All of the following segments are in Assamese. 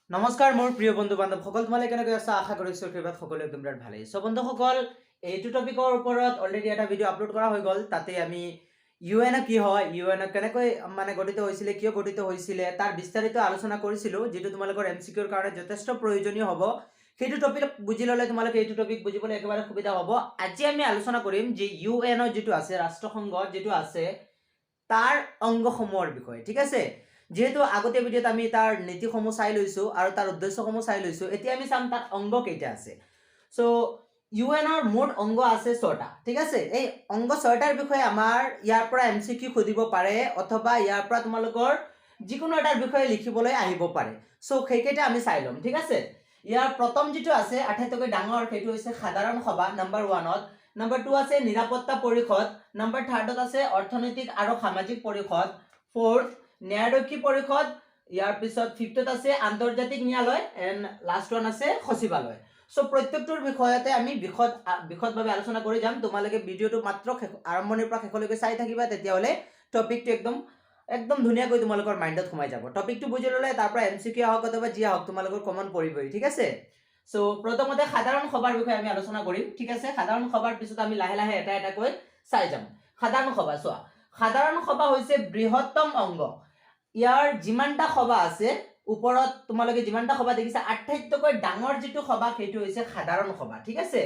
নমস্কাৰ মোৰ প্ৰিয় বন্ধু বান্ধৱ সকল তোমালোকে কেনেকৈ আছা আশা কৰিছো কিবা সকলো একদম বিৰাট ভালেই সো বন্ধুসকল এইটো টপিকৰ ওপৰত অলৰেডি এটা ভিডিঅ' আপলোড কৰা হৈ গ'ল তাতে আমি ইউএন কি হয় ইউএন কেনেকৈ মানে গঠিত হৈছিল কিয় গঠিত হৈছিল তাৰ বিস্তাৰিত আলোচনা কৰিছিলো যেটো তোমালোকৰ এমসিকিউৰ কাৰণে যথেষ্ট প্ৰয়োজনীয় হ'ব সেইটো টপিক বুজি ললে তোমালোকে এইটো টপিক বুজিবলৈ একেবাৰে সুবিধা হ'ব আজি আমি আলোচনা কৰিম যে ইউএনৰ যেটো আছে ৰাষ্ট্ৰসংঘ যেটো আছে তাৰ অংগসমূহৰ বিষয়ে ঠিক আছে যেহেতু আগতে ভিডিওত আমি তাৰ নীতিসমূহ চাই লৈছো আৰু তাৰ উদ্দেশ্যসমূহ চাই লৈছো এতিয়া আমি চাম তাৰ অংগ কেইটা আছে সো ইউএনৰ মুঠ অংগ আছে 6টা ঠিক আছে এই অংগ 6টাৰ বিষয়ে আমাৰ ইয়াৰ পৰা এমসিকিউ খুদিব পাৰে অথবা ইয়াৰ পৰা তোমালোকৰ যিকোনো এটাৰ বিষয়ে লিখিবলৈ আহিব পাৰে সো সেইকেইটা আমি চাই লম ঠিক আছে ইয়াৰ প্ৰথম যেটো আছে আটাইতকৈ ডাঙৰ সেইটো হৈছে সাধাৰণ সভা নাম্বাৰ 1ত নাম্বাৰ 2 আছে নিৰাপত্তা পৰিষদ নাম্বাৰ 3ত আছে অৰ্থনৈতিক আৰু সামাজিক পৰিষদ 4th ন্যায়াধীশ পৰিষদ ইয়াৰ পিছত 5th আছে আন্তৰ্জাতিক ন্যায়ালয় এন্ড লাষ্ট ওয়ান আছে সচিবালয় সো প্ৰত্যেকটোৰ বিষয়তে আমি বিশদভাৱে আলোচনা কৰি যাম তোমালোকে ভিডিওটো মাত্ৰ আৰম্ভণিৰ পৰা শেষলৈকে চাই থাকিবা তেতিয়া হলে টপিকটো একদম ধুনীয়াকৈ তোমালোকৰ মাইন্ডত সোমাই যাব টপিকটো বুজি ললে তাৰ পৰা এমসিকিউ হওক অথবা যি হওক তোমালোকৰ কমন পৰিবই ঠিক আছে সো প্ৰথমতে সাধাৰণ সভাৰ বিষয়ে আমি আলোচনা কৰিম ঠিক আছে সাধাৰণ সভাৰ পিছত আমি লাহে লাহে এটা এটা কৈ চাই যাম সাধাৰণ সভা চোৱা সাধাৰণ সভা হৈছে বৃহত্তম অংগ ইয়াৰ যিমানটা সভা আছে ওপৰত তোমালোকে যিমানটা সভা দেখিছা আটাইতকৈ ডাঙৰ যেটো সভা সেইটো হৈছে সাধাৰণ সভা ঠিক আছে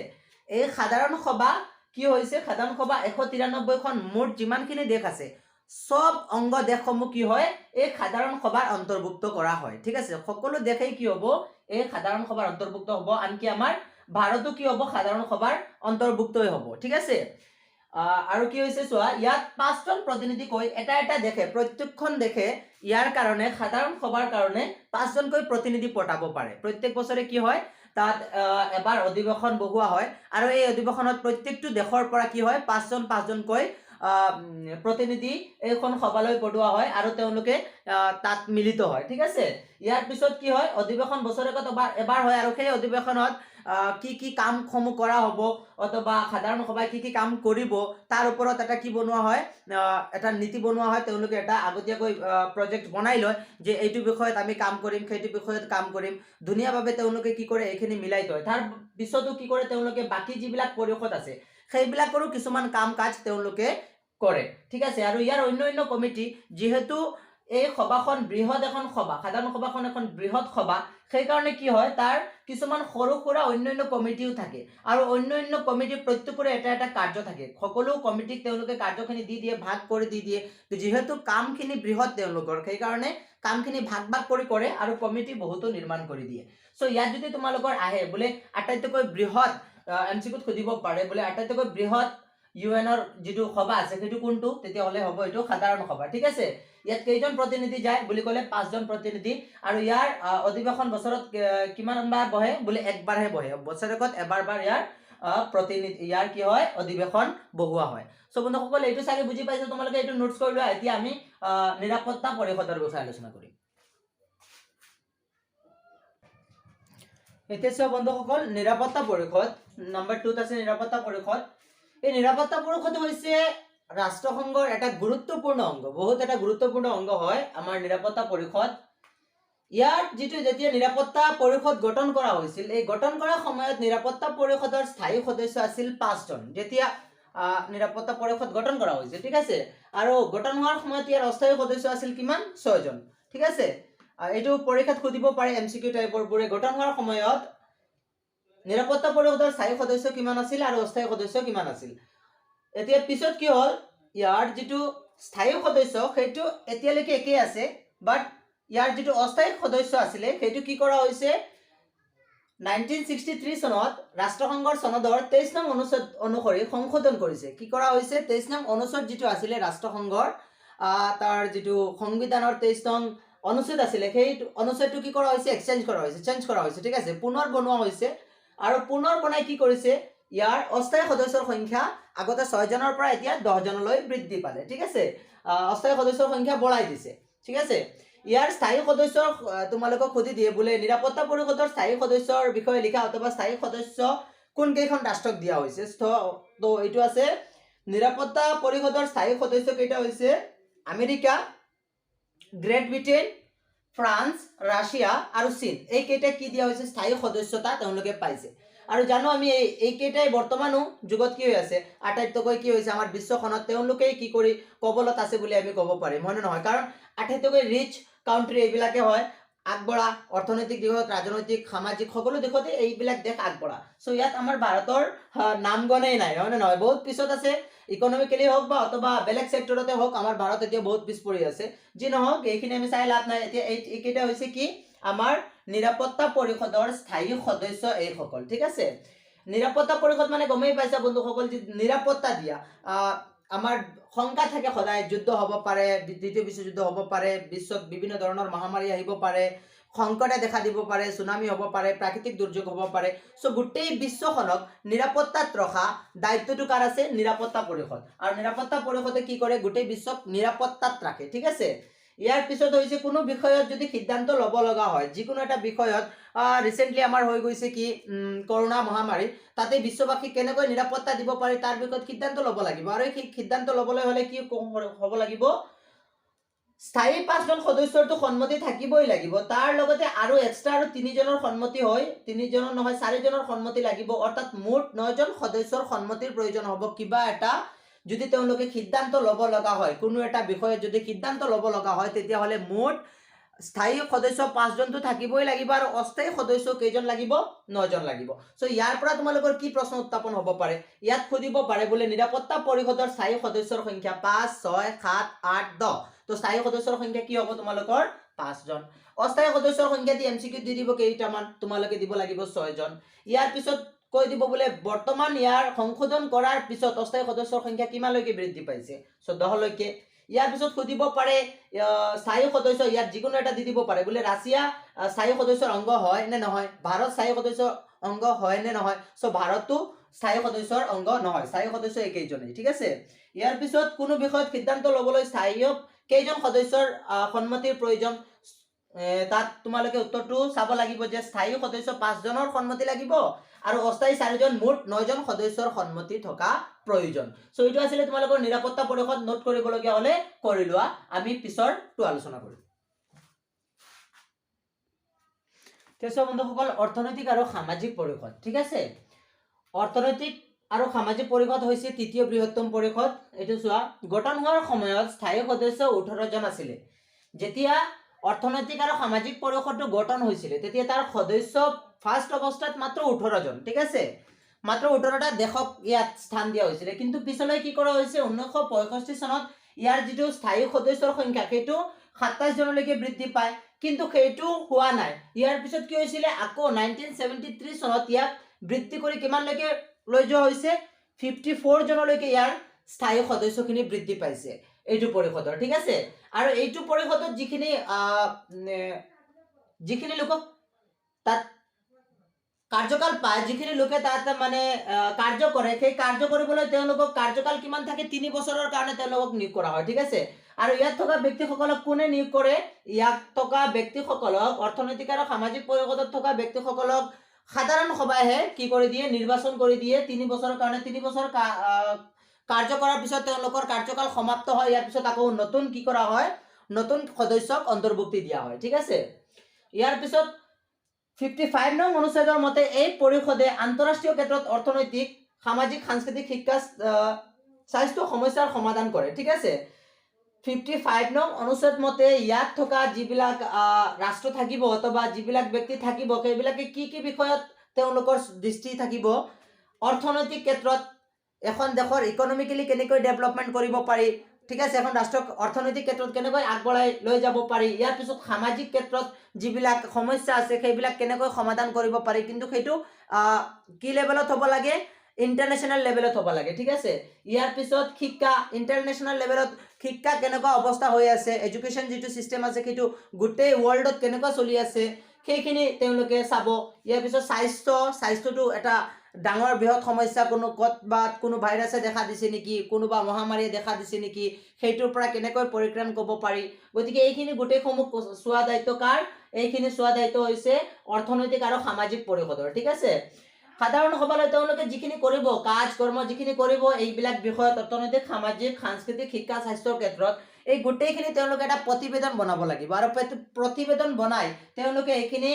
এই সাধাৰণ সভা কি হৈছে সাধাৰণ সভা 193 খন মুঠ যিমানখিনি দেশ আছে সব অংগ দেশসমূহ কি হয় এই সাধাৰণ সভাৰ অন্তৰ্ভুক্ত কৰা হয় ঠিক আছে সকলো দেশেই কি হ'ব এই সাধাৰণ সভাৰ অন্তৰ্ভুক্ত হ'ব আনকি আমাৰ ভাৰতো কি হ'ব সাধাৰণ সভাৰ অন্তৰ্ভুক্তই হ'ব ঠিক আছে আৰু কি হৈছে চোৱা ইয়াত 5জন প্ৰতিনিধি কৈ এটা এটা দেখে প্ৰত্যেকখন দেখে ইয়াৰ কাৰণে সাধাৰণ সভাৰ কাৰণে 5জনকৈ প্ৰতিনিধি পঠাব পাৰে প্ৰত্যেক বছৰে কি হয় তাত এবাৰ অধিৱেশন বহোৱা হয় আৰু এই অধিৱেশনত প্ৰত্যেকটো দেশৰ পৰা কি হয় 5জনকৈ প্ৰতিনিধি এইখন সভালৈ পঠোৱা হয় আৰু তেওঁলোকে তাত মিলিত হয় ঠিক আছে ইয়াৰ পিছত কি হয় অধিৱেশন বছৰেকত এবাৰ হয় আৰু সেই অধিৱেশনত কি কাম সমূহ কৰা হ'ব অথবা সাধাৰণ সভাই কি কাম কৰিব তাৰ ওপৰত এটা কি বনোৱা হয় এটা নীতি বনোৱা হয় তেওঁলোকে এটা আগতীয়াকৈ প্ৰজেক্ট বনাই লয় যে এইটো বিষয়ত আমি কাম কৰিম সেইটো বিষয়ত কাম কৰিম ধুনীয়াভাৱে তেওঁলোকে কি কৰে এইখিনি মিলাই থয় তাৰ পিছতো কি কৰে তেওঁলোকে বাকি যিবিলাক পৰিষদ আছে সেইবিলাকৰো কিছুমান কাম কাজ তেওঁলোকে কৰে ঠিক আছে আৰু ইয়াৰ অন্য কমিটি যেহেতু এই সভাখন বৃহৎ এখন সভা সাধাৰণ সভাখন এখন বৃহৎ সভা সেই কাৰণে কি হয় তাৰ কিছুমান সৰু সৰু অন্য কমিটিও থাকে আৰু অন্য কমিটি প্ৰত্যেকৰে এটা এটা কাৰ্য থাকে সকলো কমিটিক তেওঁলোকে কাৰ্যখিনি দি দিয়ে ভাগ কৰি দি দিয়ে যেহেতু কামখিনি বৃহৎ তেওঁলোকৰ সেই কাৰণে কামখিনি ভাগ কৰি কৰে আৰু কমিটি বহুতো নিৰ্মাণ কৰি দিয়ে সো ইয়াত যদি তোমালোকৰ আহে বোলে আটাইতকৈ বৃহৎ এমসিকিউত খুদিব পাৰে বোলে আটাইতকৈ বৃহৎ ইউএনৰ যেটো সভা আছে সেইটো কোনটো তেতিয়া হলে হ'ব এটো সাধাৰণ সভা ঠিক আছে ইয়াত কেইজন প্ৰতিনিধি যায় বুলি কলে 5জন প্ৰতিনিধি আৰু ইয়াৰ অধিৱেশন বছৰত কিমানবাৰ বহে বোলে একবাৰহে বহে বছৰেকত এবাৰ ইয়াৰ প্ৰতিনিধি ইয়াৰ কি হয় অধিৱেশন বহোৱা হয় সো বন্ধুসকল এইটো চাগে বুজি পাইছো তোমালোকে এইটো নোটছ কৰি লোৱা এতিয়া আমি নিৰাপত্তা পৰিষদৰ বিষয়ে আলোচনা কৰিম এতিয়া চোৱা বন্ধুসকল নিৰাপত্তা পৰিষদ নম্বৰ 2 আছে নিৰাপত্তা পৰিষদ এই নিৰাপত্তা পৰিষদ হৈছে ৰাষ্ট্ৰসংঘৰ এটা গুৰুত্বপূৰ্ণ অংগ বহুত এটা গুৰুত্বপূৰ্ণ অংগ হয় আমাৰ নিৰাপত্তা পৰিষদ ইয়াৰ যেটো যেতিয়া নিৰাপত্তা পৰিষদ গঠন কৰা হৈছিল এই গঠন কৰাৰ সময়ত নিৰাপত্তা পৰিষদৰ স্থায়ী সদস্য আছিল 5জন যেতিয়া নিৰাপত্তা পৰিষদ গঠন কৰা হৈছিল ঠিক আছে আৰু গঠন হোৱাৰ সময়ত ইয়াৰ অস্থায়ী সদস্য আছিল কিমান 6জন ঠিক আছে এইটো পৰীক্ষাত খুদিব পাৰে এমসিকিউ টাইপৰ বোৰে গঠন হোৱাৰ সময়ত নিৰাপত্তা পৰিষদৰ স্থায়ী সদস্য কিমান আছিল আৰু অস্থায়ী সদস্য কিমান আছিল এতিয়া পিছত কি হল ইয়াৰ যেটো স্থায়ী সদস্য সেইটো এতিয়ালৈকে একেই আছে বাট ইয়াৰ যেটো অস্থায়ী সদস্য আছিল সেইটো কি কৰা হৈছে 1963 চনত ৰাষ্ট্ৰসংঘৰ সনদৰ 23 নং অনুচ্ছেদ অনুসৰি সংশোধন কৰিছে কি কৰা হৈছে 23 নং অনুচ্ছেদ যেটো আছিল ৰাষ্ট্ৰসংঘৰ তাৰ যেটো সংবিধানৰ 23 নং অনুচ্ছেদ আছিল সেই অনুচ্ছেদটো কি কৰা হৈছে চেঞ্জ কৰা হৈছে ঠিক আছে পুনৰ বনোৱা হৈছে আৰু পুনৰ বনাই কি কৰিছে ইয়াৰ অস্থায়ী সদস্যৰ সংখ্যা আগতে 6জনৰ পৰা এতিয়া 10জনলৈ বৃদ্ধি পালে ঠিক আছে অস্থায়ী সদস্যৰ সংখ্যা বঢ়াই দিছে ঠিক আছে ইয়াৰ স্থায়ী সদস্য তোমালোকক খুদি দিয়ে বোলে নিৰাপত্তা পৰিষদৰ স্থায়ী সদস্যৰ বিষয়ে লিখা অথবা স্থায়ী সদস্য কোন কেইখন ৰাষ্ট্ৰক দিয়া হৈছে তো এইটো আছে নিৰাপত্তা পৰিষদৰ স্থায়ী সদস্য কেইটা হৈছে America great Britain France, Russia আৰু চীন, এইকেইটা কি দিয়া হৈছে স্থায়ী সদস্যতা তেওঁলোকে পাইছে। আৰু জানো আমি এইকেইটাই বৰ্তমানো যুগত কি হৈ আছে আটাইতকৈ কি হৈছে আমাৰ বিশ্বখনত তেওঁলোকেই কি কৰি কবলত আছে বুলি আমি ক'ব পাৰিম, হয় নে নহয়? কাৰণ আটাইতকৈ ৰিচ কাউন্ট্ৰি এইবিলাকে হয়, আগবঢ়া অৰ্থনৈতিক দিশত, ৰাজনৈতিক, সামাজিক সকলো দিশতে এইবিলাক দেশ আগবঢ়া। চ' ইয়াত আমাৰ ভাৰতৰ নাম গনেই নাই, হয় নে নহয়? বহুত পিছত আছে, ইকনমিকেলি হওক বা অথবা বেলেগ ছেক্টৰতে হওক, আমাৰ ভাৰত এতিয়া বহুত পিছ পৰি আছে। যি নহওক এইখিনি আমি চাই লাভ নাই। এতিয়া এইকেইটা হৈছে কি আমাৰ নিৰাপত্তা পৰিষদৰ স্থায়ী সদস্য এইসকল, ঠিক আছে? নিৰাপত্তা পৰিষদ মানে গমেই পাইছা বন্ধুসকল, যে নিৰাপত্তা দিয়া, আমাৰ শংকা থাকে সদায়, যুদ্ধ হ'ব পাৰে, দ্বিতীয় বিশ্বযুদ্ধ হ'ব পাৰে, বিশ্বত বিভিন্ন ধৰণৰ মহামাৰী আহিব পাৰে, সংকটে দেখা দিব পাৰে, সুনামি হ'ব পাৰে, প্ৰাকৃতিক দুৰ্যোগ হ'ব পাৰে। চ' গোটেই বিশ্বখনক নিৰাপত্তাত ৰখা দায়িত্বটো কাৰ আছে? নিৰাপত্তা পৰিষদ। আৰু নিৰাপত্তা পৰিষদে কি কৰে? গোটেই বিশ্বক নিৰাপত্তাত ৰাখে, ঠিক আছে? ইয়াৰ পিছত হৈছে কোনো বিষয়ত যদি সিদ্ধান্ত ল'ব লগা হয়, যিকোনো এটা বিষয়ত, ৰিচেণ্টলি আমাৰ হৈ গৈছে কি কৰোণা মহামাৰী, তাতে বিশ্ববাসীক কেনেকৈ নিৰাপত্তা দিব পাৰি তাৰ বিষয়ত সিদ্ধান্ত ল'ব লাগিব। আৰু এই সিদ্ধান্ত ল'বলৈ হ'লে কি হ'ব লাগিব? স্থায়ী 5জন সদস্যৰটো সন্মতি থাকিবই লাগিব, তাৰ লগতে আৰু এক্সট্ৰা আৰু 3জনৰ সন্মতি হয়, 3জনৰ নহয় 4জনৰ সন্মতি লাগিব, অৰ্থাৎ মুঠ 9জন সদস্যৰ সন্মতিৰ প্ৰয়োজন হ'ব কিবা এটা যদি তেওঁলোকে সিদ্ধান্ত ল'ব লগা হয়, কোনো এটা বিষয়ত যদি সিদ্ধান্ত ল'ব লগা হয়, তেতিয়াহ'লে মুঠ স্থায়ী সদস্য 5জনটো থাকিবই লাগিব, আৰু অস্থায়ী সদস্য কেইজন লাগিব? 9জন লাগিব। চ' ইয়াৰ পৰা তোমালোকৰ কি প্ৰশ্ন উত্থাপন হ'ব পাৰে? ইয়াত সুধিব পাৰে বোলে নিৰাপত্তা পৰিষদৰ স্থায়ী সদস্যৰ সংখ্যা 5, 6, 7, 8, 10। তো স্থায়ী সদস্যৰ সংখ্যা কি হ'ব তোমালোকৰ? 5জন। অস্থায়ী সদস্যৰ সংখ্যা দি MCQ দি দিব কেইটামান, তোমালোকে দিব লাগিব 6জন। ইয়াৰ পিছত কৈ দিব বোলে বৰ্তমান ইয়াৰ সংশোধন কৰাৰ পিছত অস্থায়ী সদস্যৰ সংখ্যা কিমানলৈকে বৃদ্ধি পাইছে? 14লৈকে। ইয়াৰ পিছত সুধিব পাৰে স্থায়ী সদস্য, ইয়াত যিকোনো এটা দি দিব পাৰে বোলে ৰাছিয়া স্থায়ী সদস্যৰ অংগ হয় নে নহয়, ভাৰত স্থায়ী সদস্যৰ অংগ হয় নে নহয়। চ' ভাৰতো স্থায়ী সদস্যৰ অংগ নহয়, স্থায়ী সদস্য একেইজনেই, ঠিক আছে? ইয়াৰ পিছত কোনো বিষয়ত সিদ্ধান্ত ল'বলৈ স্থায়ী কেইজন সদস্যৰ সন্মতিৰ প্ৰয়োজন? তাত তোমালোকে উত্তৰটো চাব লাগিব যে স্থায়ী সদস্য 5জনৰ সন্মতি লাগিব, আৰু অস্থায়ী 4জন, মুঠ 9জন সদস্যৰ সন্মতি থকা প্ৰয়োজন। চ' এইটো আছিলে তোমালোকৰ নিৰাপত্তা পৰিষদ। নোট কৰিবলগীয়া হ'লে কৰি লোৱা, আমি পিছৰটো আলোচনা কৰিম। বন্ধুসকল, অৰ্থনৈতিক আৰু সামাজিক পৰিষদ, ঠিক আছে? অৰ্থনৈতিক আৰু সামাজিক পৰিষদ হৈছে 3য় বৃহত্তম পৰিষদ। এইটো চোৱা, গঠন হোৱাৰ সময়ত স্থায়ী সদস্য 18জন আছিলে। যেতিয়া অৰ্থনৈতিক আৰু সামাজিক পৰিষদটো গঠন হৈছিলে, তেতিয়া তাৰ সদস্য ফাৰ্ষ্ট অৱস্থাত মাত্ৰ 18জন, ঠিক আছে? মাত্ৰ 18টা দেশক ইয়াত স্থান দিয়া হৈছিলে। কিন্তু পিছলৈ কি কৰা হৈছে? 1965 চনত ইয়াৰ যিটো স্থায়ী সদস্যৰ সংখ্যা সেইটো 27জনলৈকে বৃদ্ধি পায়। কিন্তু সেইটো হোৱা নাই। ইয়াৰ পিছত কি হৈছিলে? আকৌ 1973 চনত ইয়াক বৃদ্ধি কৰি কিমানলৈকে লৈ যোৱা হৈছে? 54জনলৈকে ইয়াৰ স্থায়ী সদস্যখিনি বৃদ্ধি পাইছে এইটো পৰিষদৰ, ঠিক আছে? আৰু এইটো পৰিষদত যিখিনি লোকক তাত কাৰ্যকাল পায়, যিখিনি লোকে তাত মানে কাৰ্য কৰে, সেই কাৰ্য কৰিবলৈ তেওঁলোকক কাৰ্যকাল কিমান থাকে? 3 বছৰৰ কাৰণে তেওঁলোকক নিয়োগ কৰা হয়, ঠিক আছে? আৰু ইয়াত থকা ব্যক্তিসকলক কোনে নিয়োগ কৰে? ইয়াত থকা ব্যক্তিসকলক, অৰ্থনৈতিক আৰু সামাজিক পৰিষদত থকা ব্যক্তিসকলক সাধাৰণ সভাইহে কি কৰি দিয়ে? নিৰ্বাচন কৰি দিয়ে 3 বছৰৰ কাৰণে। 3 বছৰ কাৰ্য কৰাৰ পিছত তেওঁলোকৰ কাৰ্যকাল সমাপ্ত হয়। ইয়াৰ পিছত আকৌ নতুন কি কৰা হয়? নতুন সদস্যক অন্তৰ্ভুক্তি দিয়া হয়, ঠিক আছে? ইয়াৰ পিছত 55 নং অনুচ্ছেদৰ মতে এই পৰিষদে আন্তঃৰাষ্ট্ৰীয় ক্ষেত্ৰত অৰ্থনৈতিক, সামাজিক, সাংস্কৃতিক, শিক্ষা, স্বাস্থ্য সমস্যাৰ সমাধান কৰে, ঠিক আছে? 55 নং অনুচ্ছেদ মতে ইয়াত থকা যিবিলাক ৰাষ্ট্ৰ থাকিব অথবা যিবিলাক ব্যক্তি থাকিব, সেইবিলাকে কি কি বিষয়ত তেওঁলোকৰ দৃষ্টি থাকিব? অৰ্থনৈতিক ক্ষেত্ৰত এখন দেশৰ ইকনমিকেলি কেনেকৈ ডেভেলপমেণ্ট কৰিব পাৰি, ঠিক আছে? এখন ৰাষ্ট্ৰক অৰ্থনৈতিক ক্ষেত্ৰত কেনেকৈ আগবঢ়াই লৈ যাব পাৰি। ইয়াৰ পিছত সামাজিক ক্ষেত্ৰত যিবিলাক সমস্যা আছে সেইবিলাক কেনেকৈ সমাধান কৰিব পাৰি। কিন্তু সেইটো কি লেভেলত হ'ব লাগে? ইণ্টাৰনেশ্যনেল লেভেলত হ'ব লাগে, ঠিক আছে? ইয়াৰ পিছত শিক্ষা, ইণ্টাৰনেশ্যনেল লেভেলত শিক্ষা কেনেকুৱা অৱস্থা হৈ আছে, এডুকেশ্যন যিটো চিষ্টেম আছে সেইটো গোটেই ৱৰ্ল্ডত কেনেকুৱা চলি আছে সেইখিনি তেওঁলোকে চাব। ইয়াৰ পিছত স্বাস্থ্যটো এটা ডাঙৰ বৃহৎ সমস্যা, কোনো ভাইৰাছে দেখা দিছে নেকি, কোনোবা মহামাৰীয়ে দেখা দিছে নেকি, সেইটোৰ পৰা কেনেকৈ পৰিত্ৰাণ ক'ব পাৰি। গতিকে এইখিনি গোটেইসমূহ চোৱা দায়িত্ব কাৰ? এইখিনি চোৱা দায়িত্ব হৈছে অৰ্থনৈতিক আৰু সামাজিক পৰিষদৰ, ঠিক আছে? সাধাৰণ সভালৈ তেওঁলোকে যিখিনি কৰিব, কাজ কৰ্ম যিখিনি কৰিব, এইবিলাক বিষয়ত অৰ্থনৈতিক, সামাজিক, সাংস্কৃতিক, শিক্ষা, স্বাস্থ্যৰ ক্ষেত্ৰত এই গোটেইখিনি তেওঁলোকে এটা প্ৰতিবেদন বনাব লাগিব আৰু প্ৰতিবেদন বনাই তেওঁলোকে এইখিনি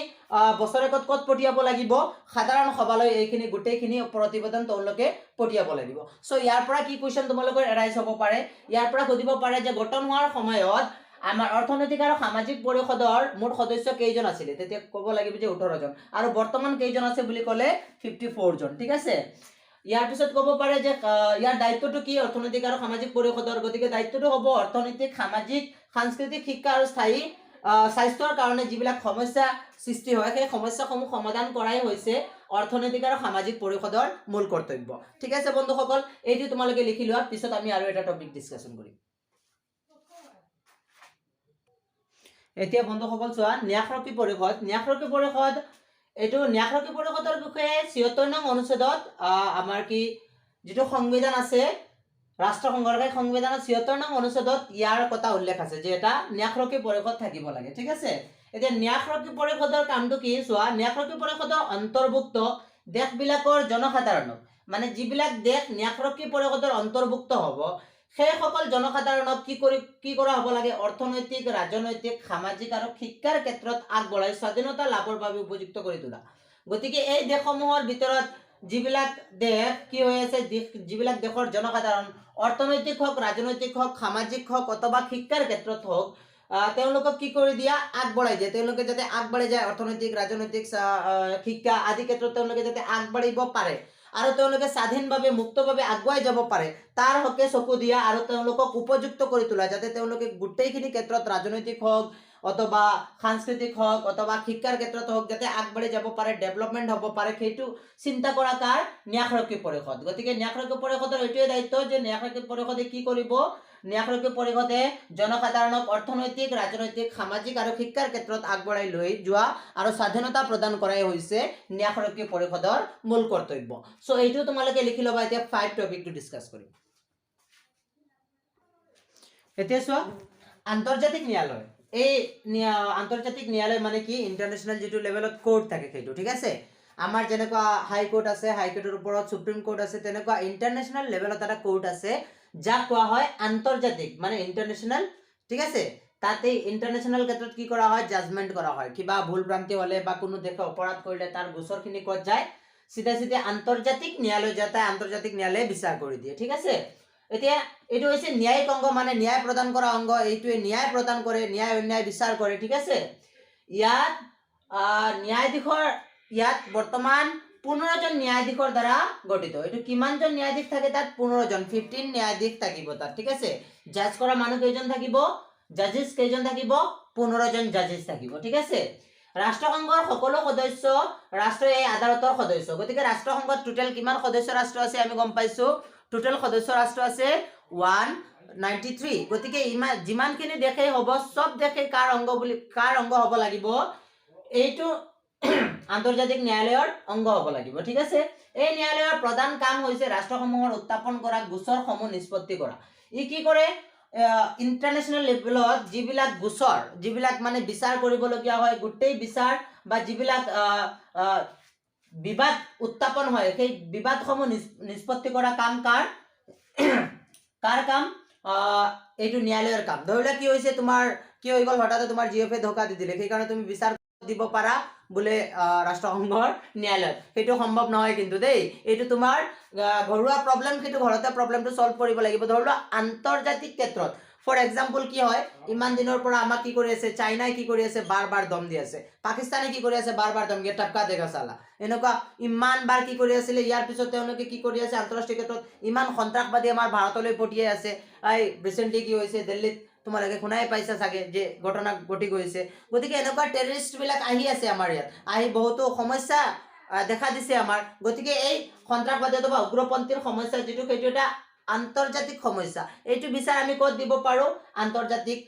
বছৰেকত ক'ত পঠিয়াব লাগিব সাধাৰণ সভালৈ এইখিনি গোটেইখিনি প্ৰতিবেদন তেওঁলোকে পঠিয়াব লাগিব সো ইয়াৰ পৰা কি কোৱেশ্চন তোমালোকৰ এৰাইজ হ'ব পাৰে ইয়াৰ পৰা সুধিব পাৰে যে গঠন হোৱাৰ সময়ত আমাৰ অৰ্থনৈতিক আৰু সামাজিক পৰিষদৰ মুঠ সদস্য কেইজন আছিল তেতিয়া ক'ব লাগিব যে 18 জন আৰু বৰ্তমান কেইজন আছে বুলি ক'লে 54 জন ঠিক আছে ইয়াৰ পিছত ক'ব পাৰে যে ইয়াৰ দায়িত্বটো কি অৰ্থনৈতিক আৰু সামাজিক পৰিষদৰ গতিকে দায়িত্বটো হ'ব অৰ্থনৈতিক সামাজিক সাংস্কৃতিক শিক্ষা আৰু স্থায়ী স্বাস্থ্যৰ কাৰণে যিবিলাক সমস্যা সৃষ্টি হয় সেই সমস্যাসমূহ সমাধান কৰাই হৈছে অৰ্থনৈতিক আৰু সামাজিক পৰিষদৰ মূল কৰ্তব্য ঠিক আছে বন্ধুসকল এইটো তোমালোকে লিখি লোৱা পিছত আমি আৰু এটা টপিক ডিসকাশন কৰিম এতিয়া বন্ধুসকল চোৱা ন্যাসৰক্ষী পৰিষদ এইটো ন্যাসৰক্ষী পৰিষদৰ বিষয়ে ৭৬ নং অনুচ্ছেদত আমাৰ কি যেটো সংবিধান আছে ৰাষ্ট্ৰসংঘৰ সংবিধানৰ ৭৬ নং অনুচ্ছেদত ইয়াৰ কথা উল্লেখ আছে যে এটা ন্যাসৰক্ষী পৰিষদ থাকিব লাগে ঠিক আছে এতিয়া ন্যাসৰক্ষী পৰিষদৰ কামটো কি চোৱা ন্যাসৰক্ষী পৰিষদৰ অন্তৰ্ভুক্ত দেশবিলাকৰ জনসাধাৰণক মানে যিবিলাক দেশ ন্যাসৰক্ষী পৰিষদৰ অন্তৰ্ভুক্ত হ'ব সেই সকল জনসাধাৰণক কি কৰা হ'ব লাগে অৰ্থনৈতিক ৰাজনৈতিক সামাজিক আৰু শিক্ষাৰ ক্ষেত্ৰত আগবঢ়াই স্বাধীনতা লাভৰ বাবে উপযুক্ত কৰি তোলা গতিকে এই দেশসমূহৰ ভিতৰত যিবিলাক দেশ কি হৈ আছে যিবিলাক দেশৰ জনসাধাৰণ অৰ্থনৈতিক হওক ৰাজনৈতিক হওক সামাজিক হওক অথবা শিক্ষাৰ ক্ষেত্ৰত হওক তেওঁলোকক কি কৰি দিয়া আগবঢ়াই দিয়ে তেওঁলোকে যাতে আগবাঢ়ি যায় অৰ্থনৈতিক ৰাজনৈতিক শিক্ষা আদি ক্ষেত্ৰত তেওঁলোকে যাতে আগবাঢ়িব পাৰে আৰু তেওঁলোকে স্বাধীনভাৱে মুক্তভাৱে আগুৱাই যাব পাৰে তাৰ হকে চকু দিয়া আৰু তেওঁলোকক উপযুক্ত কৰি তোলা যাতে তেওঁলোকে গোটেইখিনি ক্ষেত্ৰত ৰাজনৈতিক হওক অথবা সাংস্কৃতিক হওক অথবা শিক্ষাৰ ক্ষেত্ৰত হওক যাতে আগবাঢ়ি যাব পাৰে ডেভেলপমেন্ট হ'ব পাৰে সেইটো চিন্তা কৰা কাৰ ন্যাসৰক্ষী পৰিষদ গতিকে ন্যাসৰক্ষী পৰিষদৰ এইটোৱে দায়িত্ব যে ন্যাসৰক্ষী পৰিষদে কি কৰিব ন্যাসৰক্ষী পৰিষদে জনসাধাৰণক অৰ্থনৈতিক ৰাজনৈতিক সামাজিক আৰু শিক্ষাৰ ক্ষেত্ৰত আগবঢ়াই লৈ যোৱা আৰু স্বাধীনতা প্ৰদান কৰাই হৈছে ন্যাসৰক্ষী পৰিষদৰ মূল কৰ্তব্য সো এইটো তোমালোকে লিখি লবা এতিয়া 5 টপিকটো ডিসকাস কৰিম এতিয়া চোৱা আন্তৰ্জাতিক ন্যায়ালয় এই আন্তৰ্জাতিক ন্যায়ালয় মানে কি ইন্টাৰনেশ্যনেল যেটো লেভেলত কোৰ্ট থাকে সেইটো ঠিক আছে আমাৰ যেনেকুৱা হাই কোৰ্ট আছে হাই কোৰ্টৰ ওপৰত সুপ্ৰিম কোৰ্ট আছে তেনেকুৱা ইন্টাৰনেশ্যনেল লেভেলত এটা কোৰ্ট আছে যাক কোৱা হয় আন্তৰ্জাতিক মানে ইন্টাৰনেশ্যনেল ঠিক আছে তাতে ইন্টাৰনেশ্যনেল ক্ষেত্ৰত কি কৰা হয় জাজমেন্ট কৰা হয় কিবা ভুল ভ্ৰান্তি হলে বা কোনো দেশে অপৰাধ কৰিলে তাৰ গোচৰখিনি ক'ত যায় সিধা আন্তৰ্জাতিক ন্যায়ালয় যাতে আন্তৰ্জাতিক ন্যায়ালয়ে বিচাৰ কৰি দিয়ে ঠিক আছে এতিয়া এটো হৈছে ন্যায়িক অংগ মানে ন্যায় প্ৰদান কৰা অংগ এইটোৱে ন্যায় প্ৰদান কৰে ন্যায় অন্যায় বিচাৰ কৰে ঠিক আছে ইয়াত ন্যায়াধীশৰ ইয়াত বৰ্তমান 15 জন ন্যায়াধীশৰ দ্বাৰা গঠিত এটো কিমান জন ন্যায়াধীশ থাকে তাত 15 জন 15 ন্যায়াধীশ থাকিব তাত ঠিক আছে জাজ কৰা মানুহ কেইজন থাকিব জাজেস কেইজন থাকিব 15 জন জাজেস থাকিব ঠিক আছে ৰাষ্ট্ৰসংঘৰ সকলো সদস্য ৰাষ্ট্ৰ এই আদালতৰ সদস্য গতিকে ৰাষ্ট্ৰসংঘত টোটাল কিমান সদস্য ৰাষ্ট্ৰ আছে আমি গম পাইছো টোটাল সদস্য ৰাষ্ট্ৰ আছে 193 গতিকে যিমানখিনি দেশে হ'ব সব দেশে কাৰ অংগ হ'ব লাগিব এইটো আন্তৰ্জাতিক ন্যায়ালয়ৰ অংগ হ'ব লাগিব ঠিক আছে এই ন্যায়ালয়ৰ প্ৰধান কাম হৈছে ৰাষ্ট্ৰসমূহৰ উত্থাপন কৰা গোচৰসমূহ নিষ্পত্তি কৰা ই কি কৰে ইন্টাৰনেশ্যনেল লেভেলত যিবিলাক গোচৰ যিবিলাক মানে বিচাৰ কৰিবলগীয়া হয় গোটেই বিচাৰ বা যিবিলাক বিবাদ উত্থাপন হয় সেই বিবাদসমূহ নিষ্পত্তি কৰা কাম কাৰ কাম এইটো ন্যায়ালয়ৰ কাম ধৰিলে কি হৈছে তোমাৰ কি হৈ গল হঠাতে তোমাৰ জিএফএ ধোকা দি দিলে সেই কাৰণে তুমি বিচাৰ দিব পাৰা বলে ৰাষ্ট্ৰসংঘৰ ন্যায়ালয় সেইটো সম্ভৱ নহয় কিন্তু দেই এইটো তোমাৰ ঘৰুৱা প্ৰবলেম সেইটো ঘৰতে প্ৰবলেমটো সলভ কৰিব লাগিব ধৰিলো আন্তৰ্জাতিক ক্ষেত্ৰত ফৰ এক্সাম্পল কি হয় ইমান দিনৰ পৰা আমাক কি কৰি আছে চাইনাই কি কৰি আছে বাৰ দম দি আছে পাকিস্তানে কি কৰি আছে বাৰ দম দিয়ে টপকা দেগা সালা এনেকুৱা ইমান বাৰ কি কৰি আছিল ইয়াৰ পিছত তেওঁলোকে কি কৰি আছে আন্তঃৰাষ্ট্ৰীয় ক্ষেত্ৰত ইমান সন্ত্ৰাসবাদী আমাৰ ভাৰতলৈ পঠিয়াই আছে এই ৰিসেন্টলি কি হৈছে দিল্লীত তোমালোকে শুনাই পাইছা সাগে যে ঘটনা ঘটি গৈছে গতিকে এনেকুৱা টেৰৰিষ্ট বিলাক আহি আছে আমাৰ ইয়াত আহি বহুতো সমস্যা দেখা দিছে আমাৰ গতিকে এই সন্ত্ৰাসবাদী বা উগ্ৰপন্থীৰ সমস্যা যেটো সেইটো এটা আন্তৰ্জাতিক সমস্যা এইটো বিচাৰ আমি ক'ত দিব পাৰো আন্তৰ্জাতিক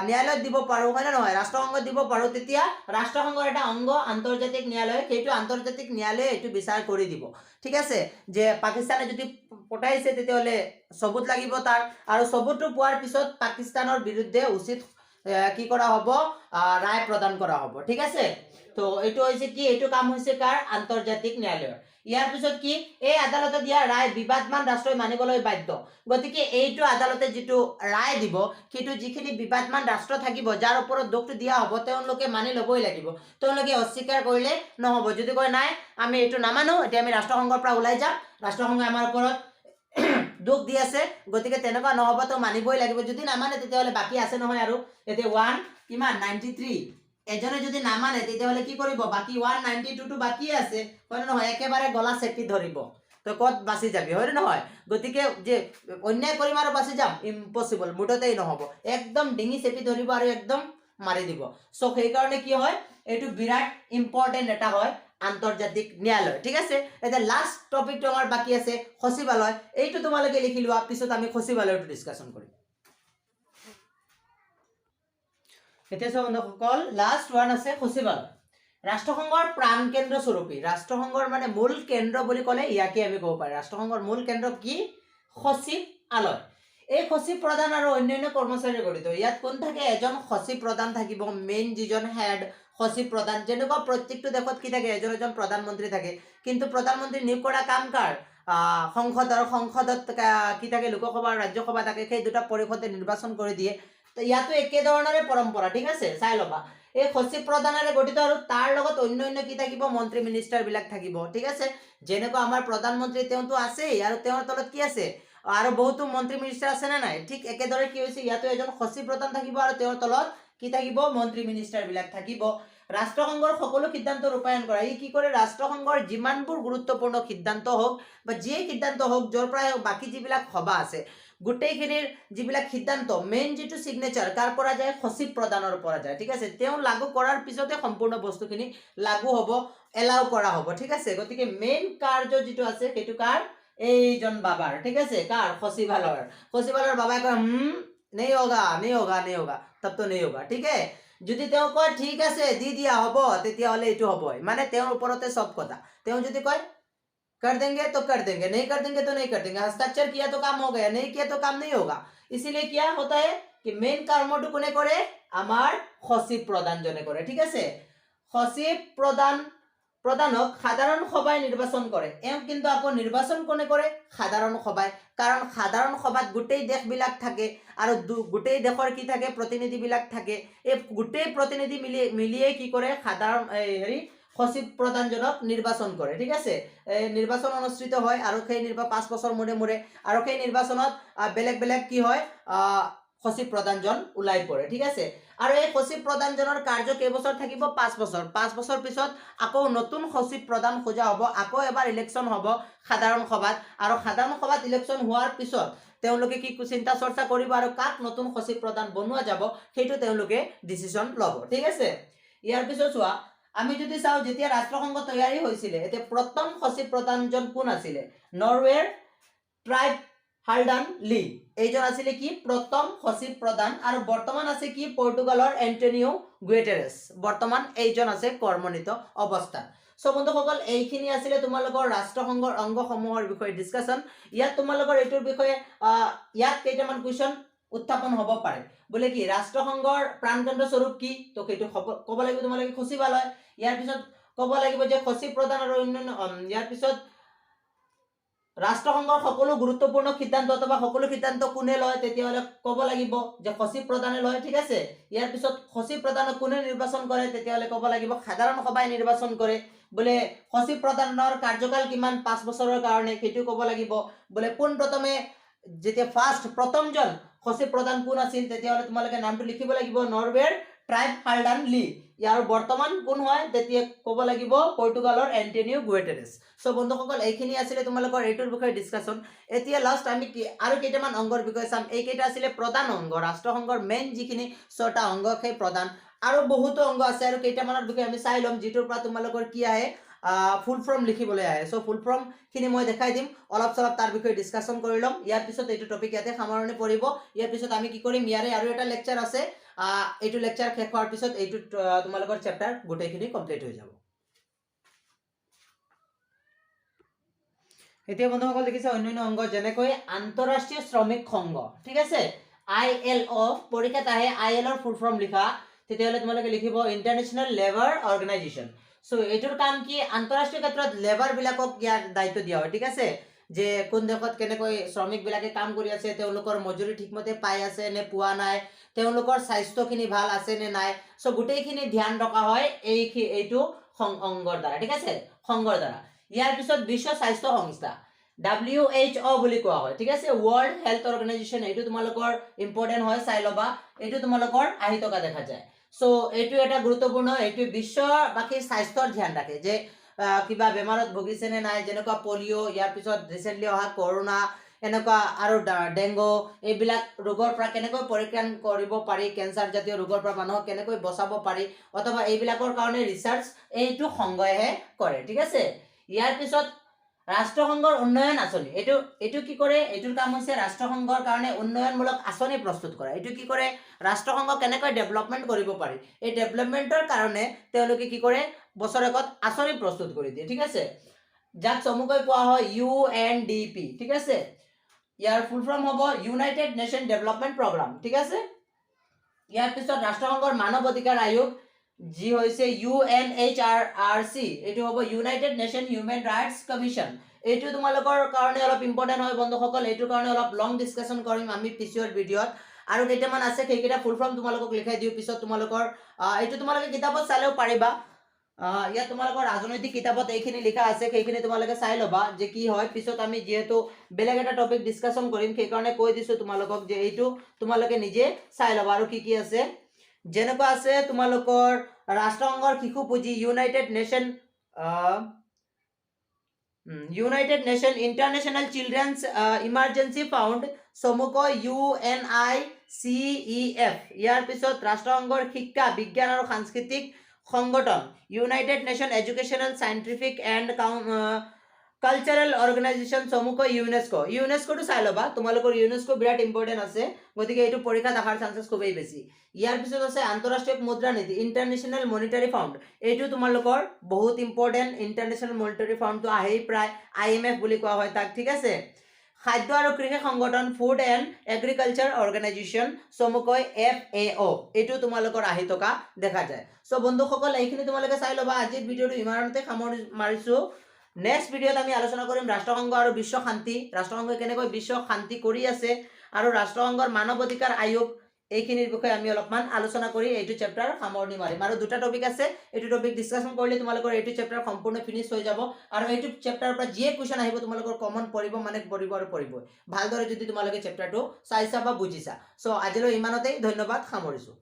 ন্যায়ালয়ত দিব পাৰো হয় না নহয় ৰাষ্ট্ৰসংঘত দিব পাৰো তেতিয়া ৰাষ্ট্ৰসংঘৰ এটা অংগ আন্তৰ্জাতিক ন্যায়ালয় সেইটো আন্তৰ্জাতিক ন্যায়ালয়ে এইটো বিচাৰ কৰি দিব ঠিক আছে যে পাকিস্তানে যদি পঠাইছে তেতিয়ালে সবুত লাগিব তাৰ আৰু সবুতটো পোৱাৰ পিছত পাকিস্তানৰ বিৰুদ্ধে উচিত কি কৰা হ'ব ৰায় প্ৰদান কৰা হ'ব ঠিক আছে তো এইটো হৈছে কি এইটো কাম হৈছে কাৰ আন্তৰ্জাতিক ন্যায়ালয়ৰ ইয়াৰ পিছত কি এই আদালতে দিয়া ৰায় বিবাদমান ৰাষ্ট্ৰই মানিবলৈ বাধ্য গতিকে এইটো আদালতে যেটো ৰায় দিব কিন্তু যিখিনি বিবাদমান ৰাষ্ট্ৰ থাকিব যাৰ ওপৰত দোষটো দিয়া হ'ব তেওঁলোকে মানি ল'বই লাগিব তেওঁলোকে অস্বীকাৰ কৰিলে নহ'ব যদি কয় নাই আমি এইটো নামানো এতিয়া আমি ৰাষ্ট্ৰসংঘৰ পৰা ওলাই যাম ৰাষ্ট্ৰসংঘই আমাৰ ওপৰত দুখ দি আছে গতিকে তেনেকুৱা নহ'ব তো মানিবই লাগিব যদি নামানে তেতিয়াহ'লে বাকী আছে নহয় আৰু এতিয়া 1 কিমান 93 এজনে যদি নামানে তেতিয়াহ'লে কি কৰিব বাকী 192 টো বাকী আছে হয় নহয় একেবাৰে গলা চেপি ধৰিব তো কত বাছি যাবি হয় নহয় গতিকে যে অন্যায় কৰিম আৰু বাছি যাম ইম্পসিবল মুঠতেই নহ'ব একদম ডিঙি চেপি ধৰিব আৰু একদম মাৰি দিব সো সেই কাৰণে কি হয় এইটো বিৰাট ইম্পৰ্টেন্ট এটা হয় আন্তৰ্জাতিক ন্যায়ালয় ঠিক আছে এটা লাষ্ট টপিকটো আমাৰ বাকি আছে সচিবালয় এইটো তোমালোকে লিখি লোৱা পিছত আমি সচিবালয়টো ডিসকাশন কৰিম এতিয়া বন্ধুসকল লাষ্ট ওয়ান আছে সচিবালয় ৰাষ্ট্ৰসংঘৰ প্ৰাণ কেন্দ্ৰ স্বৰূপী ৰাষ্ট্ৰসংঘৰ মানে মূল কেন্দ্ৰ বুলি ক'লে ইয়াকে আমি ক'ব পাৰি ৰাষ্ট্ৰসংঘৰ মূল কেন্দ্ৰ কি সচিবালয় এই সচিব প্ৰধান আৰু অন্যান্য কৰ্মচাৰী গঠিত ইয়াত কোন থাকে এজন সচিব প্ৰধান থাকিব মেইন যিজন হেড সচিব প্ৰধান যেনেকুৱা প্ৰত্যেকটো দেশত কি থাকে এজন প্ৰধানমন্ত্ৰী থাকে কিন্তু প্ৰধানমন্ত্ৰী নিয়োগ কৰা কাম কাৰ সংসদত কি থাকে লোকসভা ৰাজ্যসভা থাকে সেই দুটা পৰিষদে নিৰ্বাচন কৰি দিয়ে তো ইয়াতো একে ধৰণৰে পৰম্পৰা ঠিক আছে চাই ল'বা এই সচিব প্ৰধানেৰে গঠিত আৰু তাৰ লগত অন্য কি থাকিব মন্ত্ৰী মিনিষ্টাৰ বিলাক থাকিব ঠিক আছে যেনেকুৱা আমাৰ প্ৰধানমন্ত্ৰী তেওঁতো আছে আৰু তেওঁৰ তলত কি আছে আৰু বহুতো মন্ত্ৰী মিনিষ্টাৰ আছে না নাই ঠিক একেদৰে কি হৈছে ইয়াতো এজন সচিব প্ৰধান থাকিব আৰু তেওঁৰ তলত কি থাকিব মন্ত্ৰী মিনিষ্টাৰ বিলাক থাকিব ৰাষ্ট্ৰসংঘৰ সকলো সিদ্ধান্ত ৰূপায়ণ কৰা ই কি কৰে ৰাষ্ট্ৰসংঘৰ যিমানবোৰ গুৰুত্বপূৰ্ণ সিদ্ধান্ত হওক বা যিয়ে সিদ্ধান্ত হওক যৰ পৰা বাকি যিবিলাক সভা আছে গোটেইখিনিৰ যিবিলাক সিদ্ধান্ত মেইন যেটো সিগনেচাৰ কাৰ পৰা যায় সচিব প্ৰধানৰ পৰা যায় ঠিক আছে তেওঁ লাগু কৰাৰ পিছতে সম্পূৰ্ণ বস্তুখিনি লাগু হ'ব এলাউ কৰা হ'ব ঠিক আছে গতিকে মেইন কাৰ্য যেটো আছে সেইটো কাৰ এইজন বাবাৰ ঠিক আছে কাৰ সচিবালয়ৰ বাবাই কয় नहीं होगा तब तो नहीं होगा ठीक है যদি তেওঁ কয় ঠিক আছে দি দিয়া হ'ব তেতিয়াহলে এইটো হ'বই মানে তেওঁৰ ওপৰতে সব কথা তেওঁ যদি কয় कर देंगे तो कर देंगे नहीं कर देंगे तो नहीं कर देंगे हस्ताक्षर किया तो काम हो गया नहीं किया तो काम नहीं होगा इसीलिए क्या होता है कि मेन কৰ্মটো কোনে কৰে আমাৰ সচিব প্ৰধানজনে কৰে ঠিক আছে সচিব প্ৰধানক সাধাৰণ সভাই নিৰ্বাচন কৰে এওঁ কিন্তু আকৌ নিৰ্বাচন কোনে কৰে সাধাৰণ সভাই কাৰণ সাধাৰণ সভাত গোটেই দেশবিলাক থাকে আৰু গোটেই দেশৰ কি থাকে প্ৰতিনিধি বিলাক থাকে এই গোটেই প্ৰতিনিধি মিলিয়ে কি কৰে সাধাৰণ হেৰি সচিব প্ৰধানজনক নিৰ্বাচন কৰে ঠিক আছে নিৰ্বাচন অনুষ্ঠিত হয় আৰু সেই 5 বছৰ মূৰে আৰু সেই নিৰ্বাচনত বেলেগ কি হয় সচিব প্ৰধানজন ওলাই পৰে ঠিক আছে আৰু এই সচিব প্ৰধানজনৰ কাৰ্য কেইবছৰ থাকিব 5 বছৰ 5 বছৰ পিছত আকৌ নতুন সচিব প্ৰধান খোজা হ'ব আকৌ এবাৰ ইলেকশ্যন হ'ব সাধাৰণ সভাত আৰু সাধাৰণ সভাত ইলেকশ্যন হোৱাৰ পিছত তেওঁলোকে কি চিন্তা চৰ্চা কৰিব আৰু কাক নতুন সচিব প্ৰধান বনোৱা যাব সেইটো তেওঁলোকে ডিসিশন ল'ব ঠিক আছে ইয়াৰ পিছত চোৱা আমি যদি চাও যেতিয়া ৰাষ্ট্ৰসংঘ তৈয়াৰী হৈছিল এতিয়া প্ৰথম সচিব প্ৰধানজন কোন আছিল নৰৱেৰ ট্ৰাইব হাল্ডান লি এইজন আছিল কি প্ৰথম সচিব প্ৰধান আৰু বৰ্তমান আছে কি পৰ্তুগালৰ এন্টনিও গুটেৰেছ বৰ্তমান এইজন আছে কৰ্মনিত অৱস্থাত সো বন্ধুসকল এইখিনি আছিল তোমালোকৰ ৰাষ্ট্ৰসংঘৰ অংগসমূহৰ বিষয়ে ডিসকাশন ইয়াত তোমালোকৰ এইটোৰ বিষয়ে ইয়াত কেইটামান কোৱেশ্চন উত্থাপন হ'ব পাৰে বলে কি ৰাষ্ট্ৰসংঘৰ প্ৰাণকেন্দ্ৰ স্বৰূপ কি তো সেইটো ক'ব লাগিব তোমালোকে সচিবালয় ইয়াৰ পিছত ক'ব লাগিব যে সচিব প্ৰধান আৰু অন্যান্য ইয়াৰ পিছত ৰাষ্ট্ৰসংঘৰ সকলো গুৰুত্বপূৰ্ণ সিদ্ধান্ত অথবা সকলো সিদ্ধান্ত কোনে লয় তেতিয়াহলে ক'ব লাগিব যে সচিব প্ৰধানে লয় ঠিক আছে ইয়াৰ পিছত সচিব প্ৰধানক কোনে নিৰ্বাচন কৰে তেতিয়াহলে ক'ব লাগিব সাধাৰণ সভাই নিৰ্বাচন কৰে বলে সচিব প্ৰধানৰ কাৰ্যকাল কিমান 5 বছৰৰ কাৰণে সেইটো ক'ব লাগিব বলে কোন প্ৰথমে যেতিয়া প্ৰথমজন সচিব প্ৰধান কোন আছিল তেতিয়াহলে তোমালোকে নামটো লিখিব লাগিব নৰৱেৰ ট্ৰাইব হাল্ডান লি ইয়াৰ বৰ্তমান কোন হয় তেতিয়া ক'ব লাগিব পৰ্তুগালৰ এন্টনিও গুটেৰেছ সো বন্ধুসকল এইখিনি আছিল তোমালোকৰ এইটোৰ বিষয়ে ডিসকাশন এতিয়া লাষ্ট আমি কি আৰু কেইটামান অংগৰ বিষয়ে চাম এই কেইটা আছিল প্ৰধান অংগ ৰাষ্ট্ৰসংঘৰ মেইন যিখিনি 6টা অংগ সেই প্ৰধান আৰু বহুতো অংগ আছে আৰু কেইটামানৰ বিষয়ে আমি চাই লম যিটোৰ পৰা তোমালোকৰ কি আহে ফুল ফৰ্ম লিখিবলৈ আহে সো ফুল ফৰ্ম খিনি মই দেখাই দিম অলপ চলপ তাৰ বিষয়ে ডিসকাশন কৰি লম ইয়াৰ পিছত এইটো টপিক ইয়াতে সামৰণি পৰিব ইয়াৰ পিছত আমি কি কৰিম ইয়াৰে আৰু এটা লেকচাৰ আছে এইটো লেকচাৰ শেষ হোৱাৰ পিছত এইটো তোমালোকৰ চেপ্টাৰ গোটেইখিনি কমপ্লিট হৈ যাব এতিয়া বন্ধুসকল দেখিছে অন্যান্য অংগ যেনেকৈ আন্তঃৰাষ্ট্ৰীয় শ্ৰমিক সংঘ ঠিক আছে ILO পৰীক্ষাত আহে ILOৰ ফুল ফৰ্ম লিখা তেতিয়াহ'লে তোমালোকে লিখিব ইণ্টাৰনেশ্যনেল লেবাৰ অৰ্গেনাইজেশ্যন। চ' এইটোৰ কাম কি আন্তঃৰাষ্ট্ৰীয় ক্ষেত্ৰত লেবাৰ বিলাকক ইয়াৰ দায়িত্ব দিয়া হয় ঠিক আছে যে কোন দেশত কেনেকৈ শ্ৰমিকবিলাকে কাম কৰি আছে তেওঁলোকৰ মজুৰি ঠিকমতে পাই আছে নে পোৱা নাই তেওঁলোকৰ স্বাস্থ্যখিনি ভাল আছে নে নাই চ' গোটেইখিনি ধ্যান ৰখা হয় এইটো সংঘৰ দ্বাৰা ঠিক আছে সংঘৰ দ্বাৰা। ইয়াৰ পিছত বিশ্ব স্বাস্থ্য সংস্থা WHO বুলি কোৱা হয় ঠিক আছে ৱৰ্ল্ড হেল্থ অৰ্গেনাইজেশ্যন এইটো তোমালোকৰ ইম্পৰ্টেণ্ট হয় চাই ল'বা এইটো তোমালোকৰ আহি থকা দেখা যায়। চ' এইটো এটা গুৰুত্বপূৰ্ণ এইটো বিশ্ববাসীৰ স্বাস্থ্যৰ ধ্যান ৰাখে যে কিবা বেমাৰত ভুগিছে নে নাই যেনেকুৱা পলিঅ' ইয়াৰ পিছত ৰিচেণ্টলি অহা কৰোণা এনেকুৱা আৰু ডেংগু এইবিলাক ৰোগৰ পৰা কেনেকৈ পৰিত্ৰাণ কৰিব পাৰি কেঞ্চাৰ জাতীয় ৰোগৰ পৰা মানুহক কেনেকৈ বচাব পাৰি অথবা এইবিলাকৰ কাৰণে ৰিচাৰ্চ এইটো সংঘইহে কৰে ঠিক আছে। ইয়াৰ পিছত ৰাষ্ট্ৰসংঘৰ উন্নয়ন আঁচনি এইটো কি কৰে এইটোৰ কাম হৈছে ৰাষ্ট্ৰসংঘৰ কাৰণে উন্নয়নমূলক আঁচনি প্ৰস্তুত কৰা। এইটো কি কৰে ৰাষ্ট্ৰসংঘ কেনেকৈ ডেভেলপমেণ্ট কৰিব পাৰি এই ডেভেলপমেণ্টৰ কাৰণে তেওঁলোকে কি কৰে বছৰেকত আঁচনি প্ৰস্তুত কৰি দিয়ে ঠিক আছে যাক চমুকৈ কোৱা হয় UNDP ঠিক আছে। ইয়াৰ ফুল ফৰ্ম হ'ব ইউনাইটেড নেশ্যন ডেভেলপমেণ্ট প্ৰগ্ৰাম ঠিক আছে। ইয়াৰ পিছত ৰাষ্ট্ৰসংঘৰ মানৱ অধিকাৰ আয়োগ যি হৈছে UNHRC এইটো হ'ব United nation human rights commission. এইটো তোমালোকৰ কাৰণে অলপ ইম্পৰ্টেণ্ট হয় বন্ধুসকল এইটোৰ কাৰণে অলপ লং ডিছকাশ্যন কৰিম আমি পিছৰ ভিডিঅ'ত আৰু কেইটামান আছে সেইকেইটা ফুল ফৰ্ম তোমালোকক লিখাই দিওঁ পিছত তোমালোকৰ এইটো তোমালোকে কিতাপত চালেও পাৰিবা ইয়াত তোমালোকৰ ৰাজনৈতিক কিতাপত এইখিনি লিখা আছে সেইখিনি তোমালোকে চাই ল'বা যে কি হয় পিছত আমি যিহেতু বেলেগ এটা টপিক ডিছকাশ্যন কৰিম সেইকাৰণে কৈ দিছোঁ তোমালোকক যে এইটো তোমালোকে নিজে চাই ল'বা আৰু কি কি আছে যেনেকুৱা আছে তোমালোকৰ ৰাষ্ট্ৰসংঘৰ শিশু পুঁজি United nation international children's emergency found চমুকৈ UNICEF। ইয়াৰ পিছত ৰাষ্ট্ৰসংঘৰ শিক্ষা বিজ্ঞান আৰু সাংস্কৃতিক সংগঠন United nation educational scientific and cultural organisation চমুকৈ ইউনেস্কোটো চাই ল'বা তোমালোকৰ ইউনেস্কো বিৰাট ইম্পৰ্টেণ্ট আছে গতিকে এইটো পৰীক্ষাত অহাৰ চান্সেছ খুবেই বেছি। ইয়াৰ পিছত আছে আন্তঃৰাষ্ট্ৰীয় মুদ্ৰা নীতি ইণ্টাৰনেশ্যনেল মনিটাৰী ফাউণ্ড এইটো তোমালোকৰ বহুত ইম্পৰ্টেণ্ট ইণ্টাৰনেশ্যনেল মনিটাৰী ফাউণ্ডটো আহেই প্ৰায় IMF বুলি কোৱা হয় তাক ঠিক আছে। খাদ্য আৰু কৃষি সংগঠন ফুড এণ্ড এগ্ৰিকালচাৰ অৰ্গেনাইজেশ্যন চমুকৈ FAO এইটো তোমালোকৰ আহি থকা দেখা যায়। চ' বন্ধুসকল এইখিনি তোমালোকে চাই ল'বা আজিৰ ভিডিঅ'টো ইমানতে সামৰি মাৰিছোঁ। নেক্সট ভিডিঅ'ত আমি আলোচনা কৰিম ৰাষ্ট্ৰসংঘ আৰু বিশ্ব শান্তি ৰাষ্ট্ৰসংঘই কেনেকৈ বিশ্ব শান্তি কৰি আছে আৰু ৰাষ্ট্ৰসংঘৰ মানৱ অধিকাৰ আয়োগ এইখিনিৰ বিষয়ে আমি অলপমান আলোচনা কৰি এইটো চেপ্টাৰ সামৰণি মাৰিম আৰু দুটা টপিক আছে এইটো টপিক ডিছকাশ্যন কৰিলে তোমালোকৰ এইটো চেপ্টাৰ সম্পূৰ্ণ ফিনিছ হৈ যাব আৰু এইটো চেপ্টাৰৰ পৰা যিয়ে কুৱেশ্যন আহিব তোমালোকৰ কমন পৰিব মানে পৰিব আৰু পৰিবই ভালদৰে যদি তোমালোকে চেপ্টাৰটো চাইছা বা বুজিছা। চ' আজিলৈ ইমানতেই ধন্যবাদ সামৰিছোঁ।